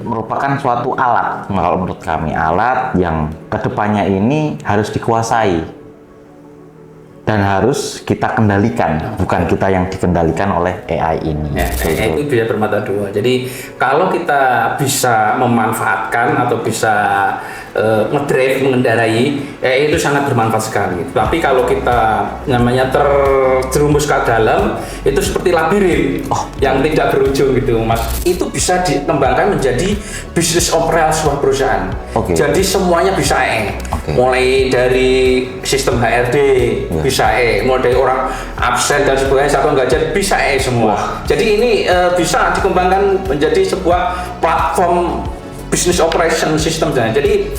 merupakan suatu alat, kalau menurut kami alat yang kedepannya ini harus dikuasai dan harus kita kendalikan, bukan kita yang dikendalikan oleh AI ini. Ya, AI itu dia bermata dua. Jadi kalau kita bisa memanfaatkan atau bisa ngedrive, mengendarai, AI itu sangat bermanfaat sekali. Tapi kalau kita namanya terjerumus ke dalam, itu seperti labirin yang tidak berujung gitu, Mas. Itu bisa dikembangkan menjadi bisnis operasi sebuah perusahaan. Jadi semuanya bisa AI. Mulai dari sistem HRD bisa AI, mulai dari orang absen dan sebagainya, satu nggak jadi bisa AI semua. Jadi ini bisa dikembangkan menjadi sebuah platform business operation system. Jadi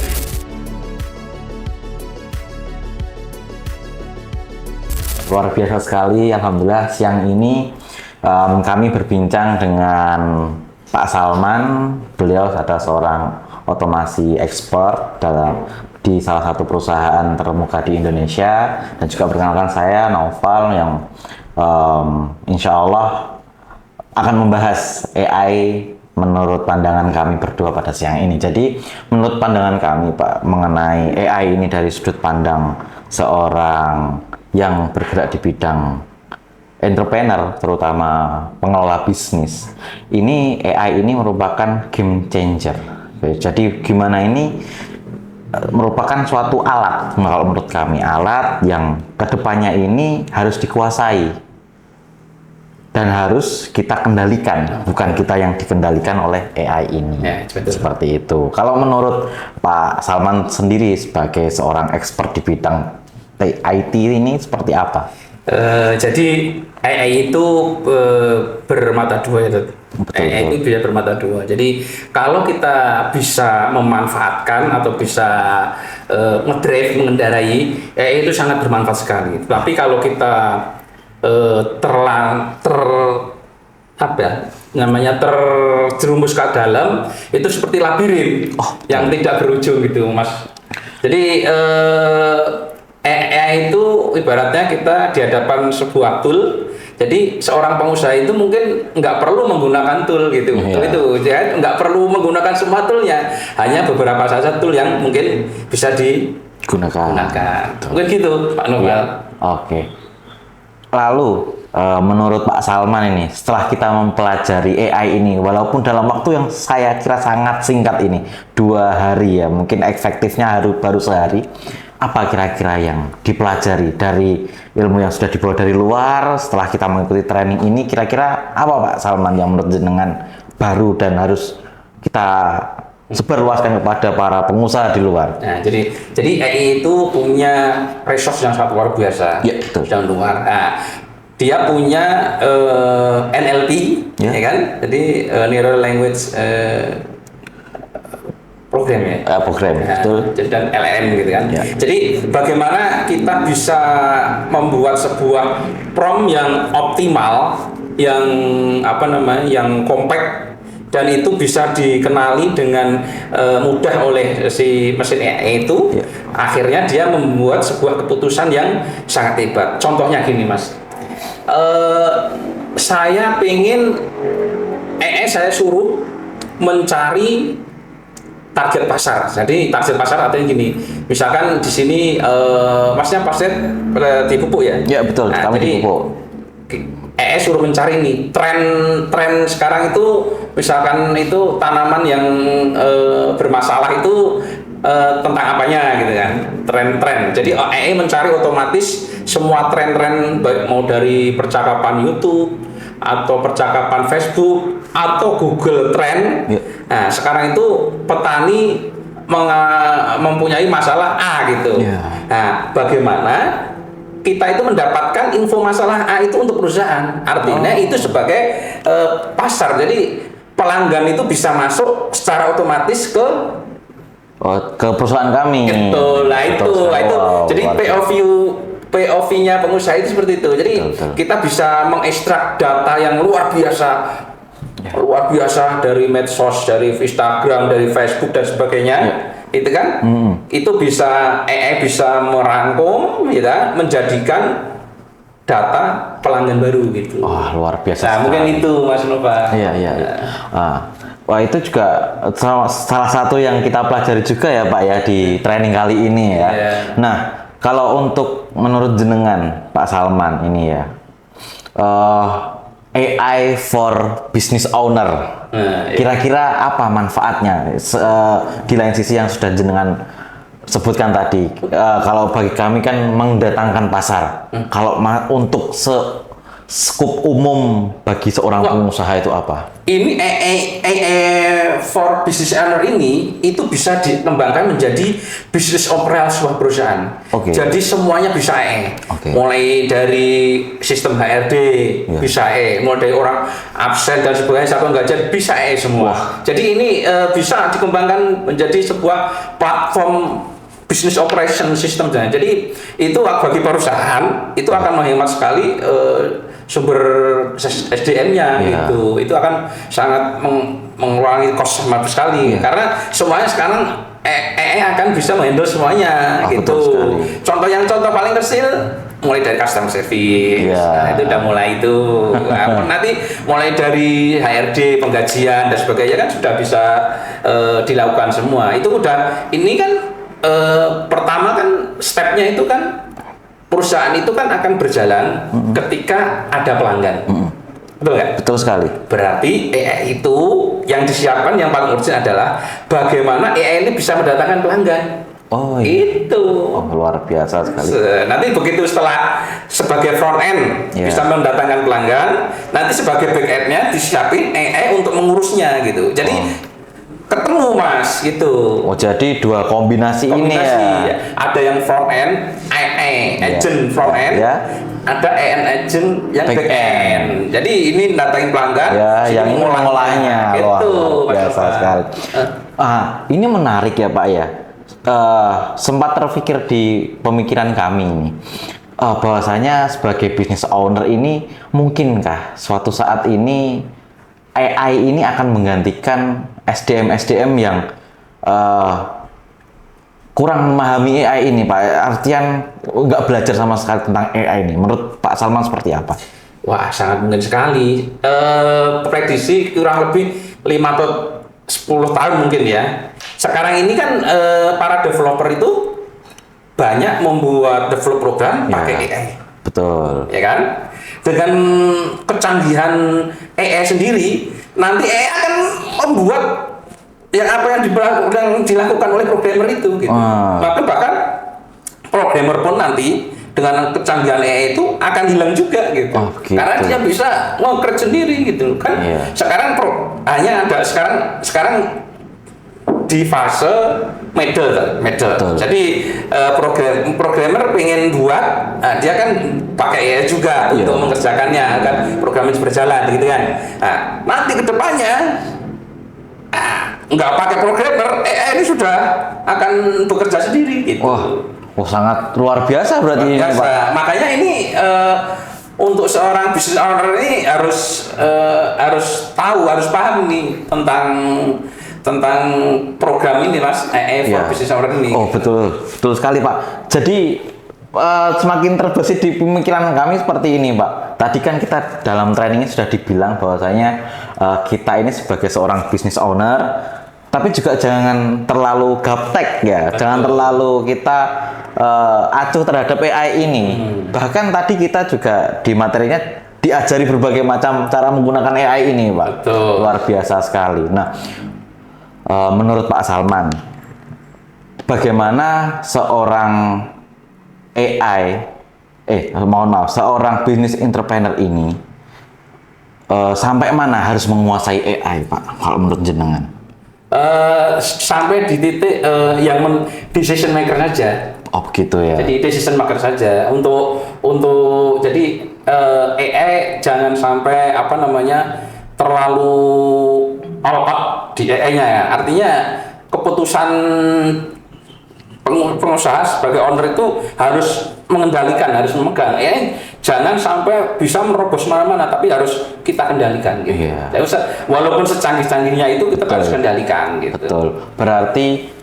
luar biasa sekali, alhamdulillah siang ini kami berbincang dengan Pak Salman. Beliau adalah seorang otomasi expert di salah satu perusahaan terkemuka di Indonesia, dan juga perkenalkan saya Naufal yang insya Allah akan membahas AI menurut pandangan kami berdua pada siang ini. Jadi menurut pandangan kami Pak mengenai AI ini dari sudut pandang seorang yang bergerak di bidang entrepreneur, terutama pengelola bisnis, ini AI ini merupakan game changer. Jadi gimana ini merupakan suatu alat, kalau menurut kami alat yang kedepannya ini harus dikuasai dan harus kita kendalikan, bukan kita yang dikendalikan oleh AI ini. Seperti itu. Kalau menurut Pak Salman sendiri sebagai seorang expert di bidang IT ini seperti apa? Jadi AI itu bermata dua ya. AI itu dia bermata dua. Jadi kalau kita bisa memanfaatkan atau bisa ngedrive, mengendarai, AI itu sangat bermanfaat sekali. Tapi kalau kita terjerumus ke dalam, itu seperti labirin yang tidak berujung gitu, Mas. Jadi AI itu ibaratnya kita di hadapan sebuah tool. Jadi seorang pengusaha itu mungkin nggak perlu menggunakan tool gitu. Itu ya, nggak perlu menggunakan semua toolnya, hanya beberapa saja tool yang mungkin bisa digunakan. Mungkin gitu, Pak Novel. Oke. Lalu menurut Pak Salman ini, setelah kita mempelajari AI ini, walaupun dalam waktu yang saya kira sangat singkat ini, 2 hari ya, mungkin efektifnya baru sehari, apa kira-kira yang dipelajari dari ilmu yang sudah dibawa dari luar setelah kita mengikuti training ini? Kira-kira apa Pak Salman yang menurut jenengan baru dan harus kita sebarluaskan kepada para pengusaha di luar? Nah, jadi AI itu punya resource yang sangat luar biasa. Ya, betul. Yang luar. Nah, dia punya NLP, ya kan? Jadi Neural Language Program ya. Program, nah, betul. Dan LLM gitu kan. Ya. Jadi bagaimana kita bisa membuat sebuah prompt yang optimal, yang yang compact, dan itu bisa dikenali dengan mudah oleh si mesin AI itu. Ya. Akhirnya dia membuat sebuah keputusan yang sangat hebat. Contohnya gini, Mas. Saya pengen AI saya suruh mencari target pasar. Jadi target pasar artinya gini. Misalkan di sini Masnya pasir di pupuk ya? Ya, betul. Nah, kami di pupuk. AI suruh mencari nih tren sekarang itu, misalkan itu tanaman yang bermasalah itu tentang apanya gitu kan, tren-tren. Jadi AI mencari otomatis semua tren-tren, baik mau dari percakapan YouTube atau percakapan Facebook atau Google Trend. Nah, sekarang itu petani mempunyai masalah A gitu. Nah, bagaimana kita itu mendapatkan info masalah A itu untuk perusahaan? Artinya itu sebagai pasar. Jadi pelanggan itu bisa masuk secara otomatis ke perusahaan kami. Betul, itu. Jadi POV-nya pengusaha itu seperti itu. Jadi kita bisa mengekstrak data yang luar biasa dari medsos, dari Instagram, dari Facebook dan sebagainya. Itu kan, itu bisa AI bisa merangkum, ya, menjadikan data pelanggan baru gitu. Wah, luar biasa. Nah, mungkin itu Mas Nova. Iya. Wah, itu juga salah satu yang kita pelajari juga ya Pak ya di training kali ini ya. Iya. Nah, kalau untuk menurut jenengan Pak Salman ini ya, AI for business owner, iya. kira-kira apa manfaatnya di lain sisi yang sudah jenengan sebutkan tadi? Kalau bagi kami kan mendatangkan pasar. Kalau untuk skup umum bagi seorang pengusaha itu apa? Ini AI for business owner ini itu bisa dikembangkan menjadi bisnis operasional sebuah perusahaan. Oke. Jadi semuanya bisa AI. Oke. Mulai dari sistem HRD Ya. bisa AI, mulai dari orang absen dan sebagainya satu gajian bisa AI semua. Jadi ini bisa dikembangkan menjadi sebuah platform business operation system. Jadi itu bagi perusahaan itu akan menghemat sekali sumber SDM-nya Iya. gitu. Itu akan sangat mengurangi cost sama sekali karena semuanya sekarang AI akan bisa menghandle semuanya Oh, gitu. betul sekali. Contoh paling kecil mulai dari customer service. Iya. Nah, itu udah mulai itu. Nanti mulai dari HRD, penggajian dan sebagainya kan sudah bisa dilakukan semua. Itu udah ini kan pertama kan stepnya itu kan perusahaan itu kan akan berjalan ketika ada pelanggan. Betul nggak? Betul sekali. Berarti AI itu yang disiapkan yang paling urgent adalah bagaimana AI ini bisa mendatangkan pelanggan. Oh iya. Itu. Oh, luar biasa sekali. Nanti begitu setelah sebagai front end Yeah. bisa mendatangkan pelanggan, nanti sebagai back end-nya disiapin AI untuk mengurusnya gitu. Jadi ketemu Mas gitu. Oh, jadi dua kombinasi ini ya. Ada yang front end, AI agent front end, Ya. ada AI agent yang back end. Jadi ini datangin pelanggan, Ya, sini yang ini mengolahnya. Gitu, Luar Mas biasa Irfan. sekali. Ini menarik ya Pak ya. Sempat terpikir di pemikiran kami ini. Bahwasanya sebagai business owner ini mungkinkah suatu saat ini AI ini akan menggantikan SDM yang kurang memahami AI ini Pak? Artian nggak belajar sama sekali tentang AI ini. Menurut Pak Salman seperti apa? Wah, sangat mungkin sekali. Prediksi kurang lebih 5 atau 10 tahun mungkin ya. Sekarang ini kan para developer itu banyak membuat develop program pakai AI. Betul. Ya kan? Dengan kecanggihan AI sendiri, nanti AI akan membuat yang apa yang dilakukan oleh programmer itu gitu. Maka bahkan programmer pun nanti dengan kecanggihan AI itu akan hilang juga gitu. Oh, gitu. Karena dia bisa nge-create sendiri gitu kan. Iya. Sekarang hanya ada sekarang di fase middle. Betul. Jadi programmer pengen buat, dia kan pakai AI juga Iya. untuk mengerjakannya agar programnya berjalan gitu kan. Nah, nanti kedepannya nggak pakai programmer, AI ini sudah akan bekerja sendiri gitu. Wah, sangat luar biasa berarti ini Biasa. Pak. Makanya ini untuk seorang business owner ini harus tahu, harus paham nih tentang program ini Mas, AI for Iya. business owner ini. Oh, betul sekali Pak. Jadi semakin terbesit di pemikiran kami seperti ini Pak. Tadi kan kita dalam trainingnya sudah dibilang bahwasanya kita ini sebagai seorang business owner, tapi juga jangan terlalu gaptek ya. Betul. Jangan terlalu kita acuh terhadap AI ini. Bahkan tadi kita juga di materinya diajari berbagai macam cara menggunakan AI ini Pak. Betul. Luar biasa sekali. Nah, menurut Pak Salman, bagaimana seorang seorang business entrepreneur ini sampai mana harus menguasai AI, Pak? Kalau menurut jenengan? Sampai di titik yang decision maker saja. Oh, begitu ya. Jadi decision maker saja untuk jadi AI jangan sampai terlalu all out di AI-nya ya. Artinya keputusan pengusaha sebagai owner itu harus mengendalikan, harus memegang. Jangan sampai bisa merobos mana-mana, tapi harus kita kendalikan gitu. Iya. Walaupun secanggih-canggihnya itu kita harus kendalikan gitu. Betul. Berarti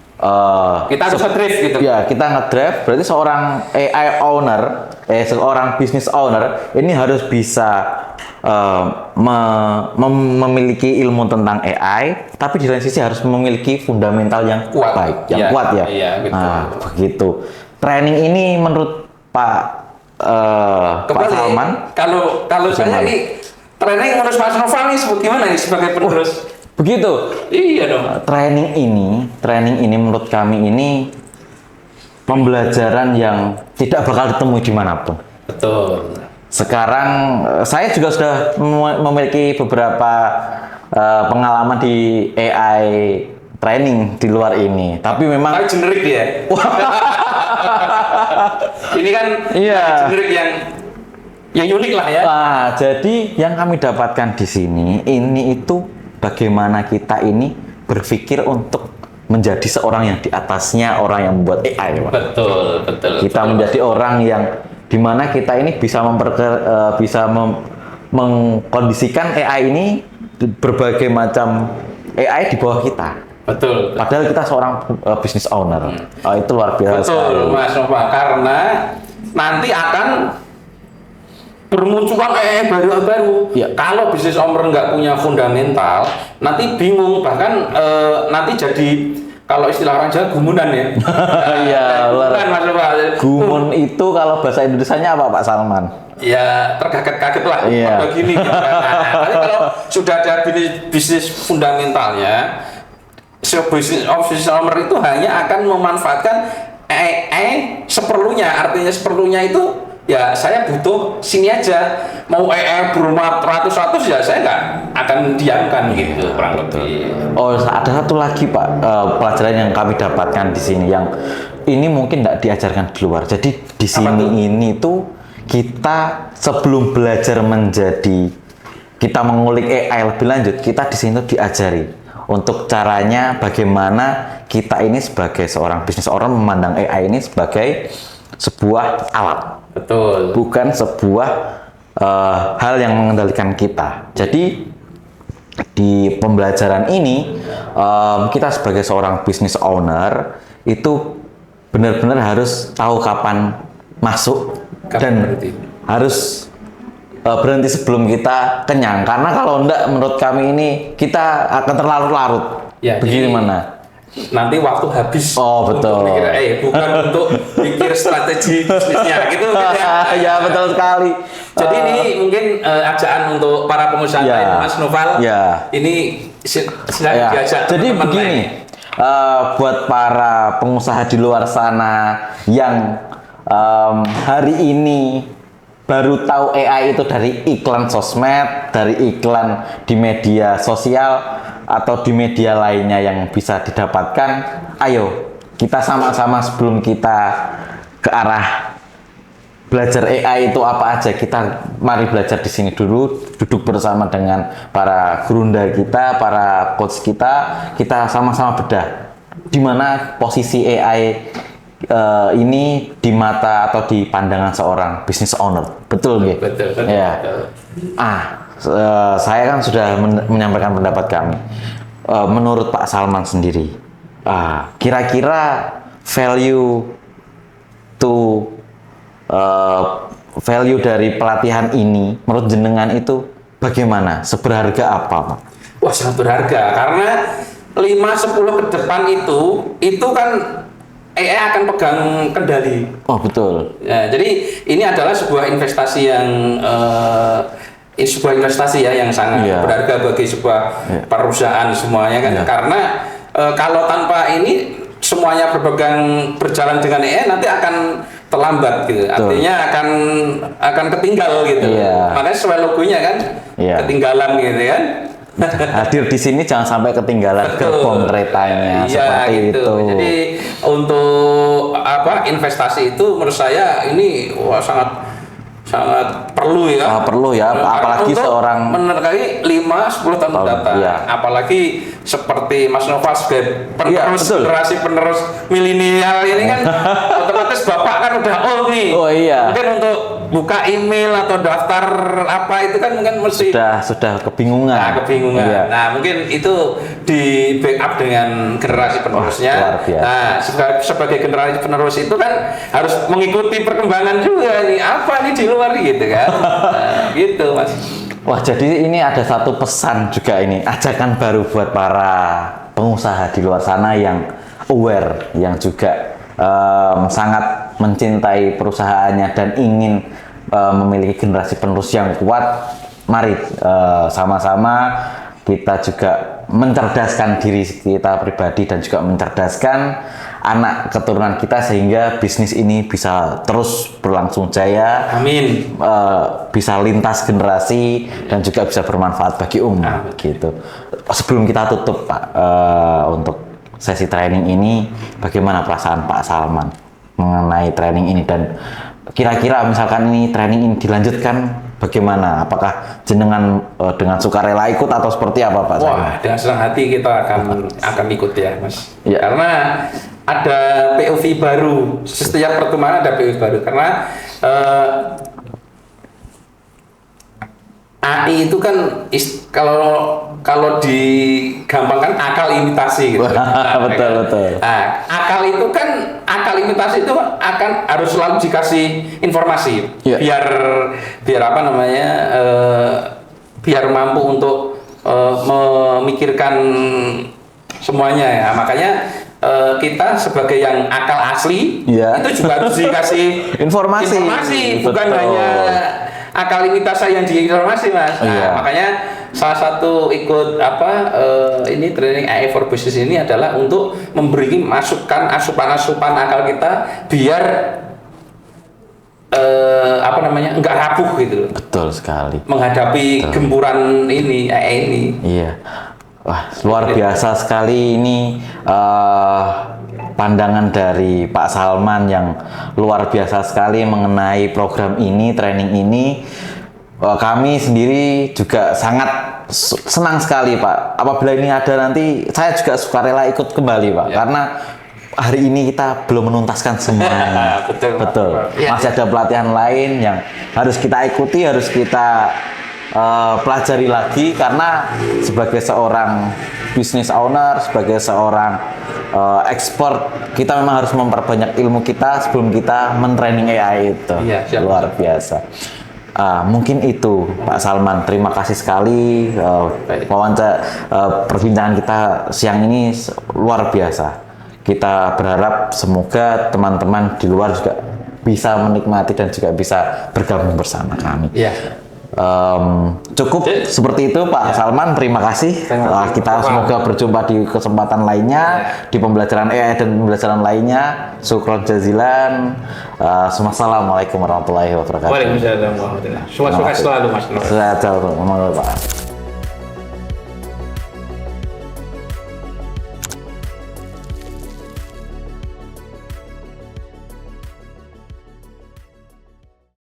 Kita harus ngedrive gitu. Ya, kita ngedrive, berarti seorang AI owner, seorang business owner ini harus bisa memiliki ilmu tentang AI, tapi di lain sisi harus memiliki fundamental yang Kuat. baik, yang Iya, kuat ya. iya, betul. Nah, begitu. Training ini menurut Pak Salman, Kalau saya ini training menurut Mas Noval ini gimana nih sebagai penerus? begitu. Iya dong. Training ini menurut kami ini pembelajaran yang tidak bakal ditemui dimanapun. Betul. Sekarang saya juga sudah memiliki beberapa pengalaman di AI training di luar ini, tapi memang Tapi generik ya. Ini kan Iya. generik yang unik lah ya. jadi yang kami dapatkan di sini ini itu bagaimana kita ini berpikir untuk menjadi seorang yang di atasnya orang yang membuat AI, Pak. Betul. Kita menjadi orang yang dimana kita ini bisa mengkondisikan AI ini berbagai macam AI di bawah kita. Betul. Padahal kita seorang business owner. Itu luar biasa. Betul, Mas Nova. Karena nanti akan bermunculan baru-baru. Iya. Kalau bisnis owner nggak punya fundamental, nanti bingung. Bahkan nanti jadi kalau istilah orang Jawa gumunan ya. Iya, Gumunan, Mas Nova. Gumun itu kalau bahasa Indonesianya apa, Pak Salman? Ya terkaget-kaget lah. Iya. Begini. Gitu. Tapi kalau sudah ada bisnis fundamentalnya, bisnis owner itu hanya akan memanfaatkan AI seperlunya. Artinya seperlunya itu ya saya butuh sini aja. Mau AI berumah ratus-ratus ya saya nggak akan diamkan gitu kurang lebih. Oh, ada satu lagi, Pak, pelajaran yang kami dapatkan di sini yang ini mungkin tidak diajarkan di luar. Jadi di sini ini tuh kita sebelum belajar kita mengulik AI lebih lanjut, kita di sini tuh diajari untuk caranya bagaimana kita ini sebagai seorang bisnis owner memandang AI ini sebagai sebuah alat. Betul. Bukan sebuah hal yang mengendalikan kita. Jadi di pembelajaran ini kita sebagai seorang business owner itu benar-benar harus tahu kapan masuk dan berhenti. harus berhenti sebelum kita kenyang. Karena kalau enggak, menurut kami ini kita akan terlarut-larut. Ya, Bagaimana? Nanti waktu habis. Oh, betul. Untuk mikir, bukan untuk pikir strategi bisnisnya gitu. Ya, betul sekali. Jadi ini mungkin ajaan untuk para pengusaha Ya. lain, Mas Noval. Ya. Ini sedang Ya. diajak. Jadi teman-teman begini, lain. buat para pengusaha di luar sana yang hari ini baru tahu AI itu dari iklan sosmed, dari iklan di media sosial atau di media lainnya yang bisa didapatkan, ayo kita sama-sama sebelum kita ke arah belajar AI itu apa aja, kita mari belajar di sini dulu, duduk bersama dengan para gurunda kita, para coach kita sama-sama bedah di mana posisi AI ini di mata atau di pandangan seorang business owner. Betul nggih? Betul. Ya. Saya kan sudah menyampaikan pendapat kami. Menurut Pak Salman sendiri, kira-kira value dari pelatihan ini menurut jenengan itu bagaimana? Seberharga apa, Pak? Wah, sangat berharga karena 5-10 ke depan itu kan AI akan pegang kendali. Oh, betul. Ya, jadi ini adalah sebuah investasi yang yang sangat Iya. berharga bagi sebuah perusahaan semuanya kan. Iya. Karena kalau tanpa ini semuanya berjalan dengan AI nanti akan terlambat gitu. Betul. Artinya akan ketinggal gitu. Iya. Makanya sesuai logonya kan Iya. ketinggalan gitu kan. Hadir di sini jangan sampai ketinggalan Betul. gerbong keretanya, seperti gitu. itu. Jadi untuk investasi itu menurut saya ini sangat perlu ya. Perlu ya, apalagi untuk seorang menerkai 5-10 tahun mendatang. iya. Apalagi seperti Mas Nova sebagai Iya, penerus betul. generasi penerus milenial ini kan otomatis Bapak kan udah old nih. Oh, iya. Mungkin untuk buka email atau daftar apa itu kan mungkin mesti sudah kebingungan. Nah, kebingungan. Iya. Nah, mungkin itu di backup dengan generasi penerusnya. Luar biasa. Nah, sebagai generasi penerus itu kan harus mengikuti perkembangan juga nih. Apa nih di luar gitu kan? Nah, gitu, Mas. Wah, jadi ini ada satu pesan juga ini, ajakan baru buat para pengusaha di luar sana yang aware, yang juga sangat mencintai perusahaannya dan ingin memiliki generasi penerus yang kuat. Mari sama-sama kita juga mencerdaskan diri kita pribadi dan juga mencerdaskan anak keturunan kita sehingga bisnis ini bisa terus berlangsung jaya. Amin. Bisa lintas generasi dan juga bisa bermanfaat bagi umat. Gitu. Sebelum kita tutup, Pak, untuk sesi training ini, bagaimana perasaan Pak Salman mengenai training ini, dan kira-kira misalkan ini training ini dilanjutkan bagaimana? Apakah jenengan dengan sukarela ikut atau seperti apa, Pak Salman? Wah, dengan senang hati kita akan ikut ya, Mas. Ya. Karena ada POV baru, setiap pertemuan ada POV baru karena AI itu kan kalau digampangkan akal imitasi gitu. Betul. Nah, akal imitasi itu akan harus selalu dikasih informasi biar apa namanya biar mampu untuk memikirkan semuanya ya. Makanya kita sebagai yang akal asli itu juga harus dikasih informasi. Bukan hanya akal imitasi yang diinformasi, Mas. Nah, makanya salah satu ikut ini training AI for Business ini adalah untuk memberi masukan, asupan akal kita biar enggak rapuh gitu. Betul sekali. Menghadapi gempuran ini AI ini. Iya. Wah, luar biasa sekali ini pandangan dari Pak Salman yang luar biasa sekali mengenai program ini, training ini. Kami sendiri juga sangat senang sekali, Pak. Apabila ini ada nanti, saya juga sukarela ikut kembali, Pak. Karena hari ini kita belum menuntaskan semuanya. Betul. Masih ada pelatihan lain yang harus kita ikuti, harus kita pelajari lagi, karena sebagai seorang business owner, sebagai seorang ekspor, kita memang harus memperbanyak ilmu kita sebelum kita mentraining AI itu. Luar biasa. Mungkin itu, Pak Salman. Terima kasih sekali perbincangan kita siang ini luar biasa. Kita berharap semoga teman-teman di luar juga bisa menikmati dan juga bisa bergabung bersama kami. Cukup seperti itu, Pak Salman. Terima kasih. Kita semoga berjumpa di kesempatan lainnya, di pembelajaran AI dan pembelajaran lainnya. Syukron jazilan. Assalamualaikum warahmatullahi wabarakatuh. Waalaikumsalam warahmatullahi wabarakatuh. Sukses selalu, Mas. Sehat selalu, Pak.